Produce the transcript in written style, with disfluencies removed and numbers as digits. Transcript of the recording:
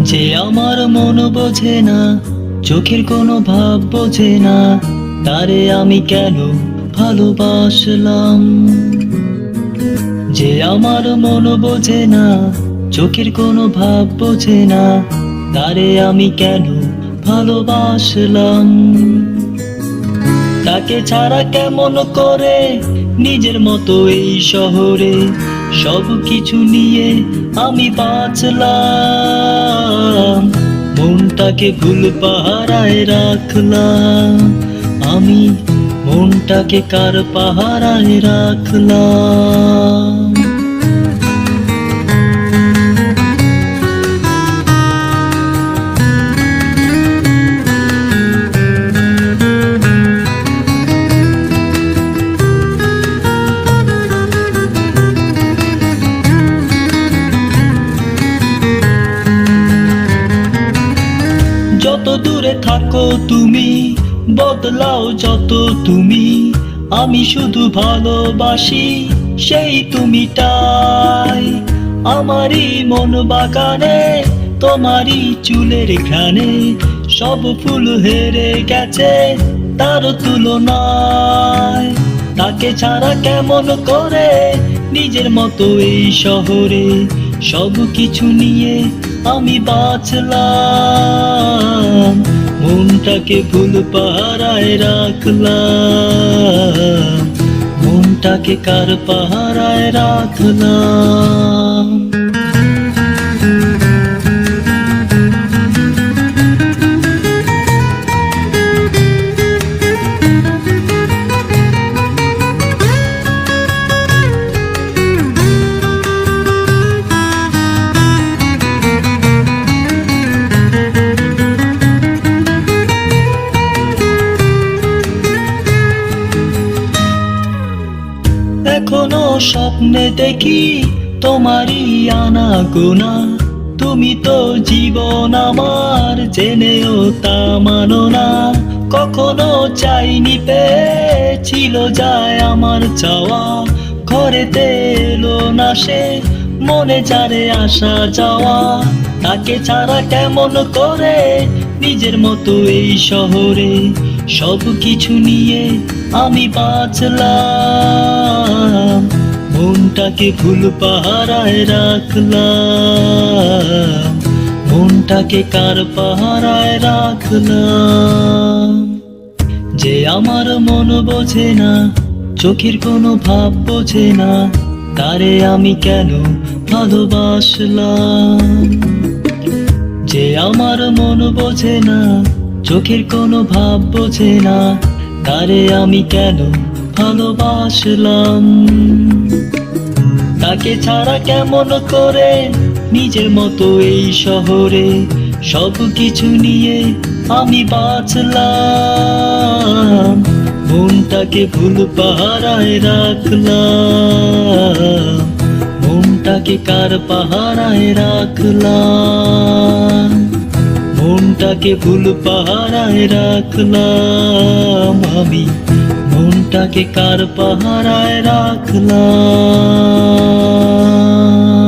যে আমার মন বোঝে না, চোখের কোনো ভাব বোঝে না, তারে আমি কেন ভালোবাসলাম। যে আমার মন বোঝে না, চোখের কোনো ভাব বোঝে না, তারে আমি কেন ভালোবাসলাম। তাকে ছাড়া কেমন করে নিজের মতো এই শহরে সব কিছু নিয়ে আমি বাঁচলাম। মনটাকে ভুল পাহারায় রাখলাম, আমি মনটাকে কার পাহারায় রাখলাম। যত দূরে থাকো তুমি, বদলাও যত তুমি, আমি শুধু ভালোবাসি সেই তুমিটাই। আমারই মন বাগানে তোমারই চুলের ঘ্রাণে সব ফুল হেরে গেছে তার তুলনায়। তাকে ছাড়া কেমন করে নিজের মতো এই শহরে সব কিছু নিয়ে আমি বাঁচলাম। মনটাকে ভুল পাহারায় রাখলাম, মনটাকে কার পাহারায় রাখলাম। এখনো স্বপ্নে দেখি তোমারই আনাগোনা, তুমি তো জীবন আমার জেনেও তা মানো না। কখনো চাইনি পেয়েছিল যায় আমার চাওয়া, ঘরেতে এলো না সে মনে যারে আসা যাওয়া। তাকে ছাড়া কেমন করে নিজের মতো এই শহরে সব কিছু নিয়ে আমি বাঁচলাম। মনটাকে ভুল পাহারায় রাখলাম, মনটাকে কার পাহারায় রাখলাম। যে আমার মন বোঝে না, চোখের কোনো ভাব বোঝে না, তারে আমি কেন ভালোবাসলাম। যে আমার মন বোঝে না, চোখের কোনো ভাব বোঝে না, তারে আমি কেন ভালোবাসলাম। তাকে ছাড়া কেমন করে নিজের মতো এই শহরে সব কিছু নিয়ে আমি বাঁচলাম। মনটাকে ভুল পাহারায় রাখলাম, মনটাকে কার পাহারায় রাখলাম। মনটাকে ভুল পাহারায় রাখলাম, আমি মনটাকে কার পাহারায় রাখলাম।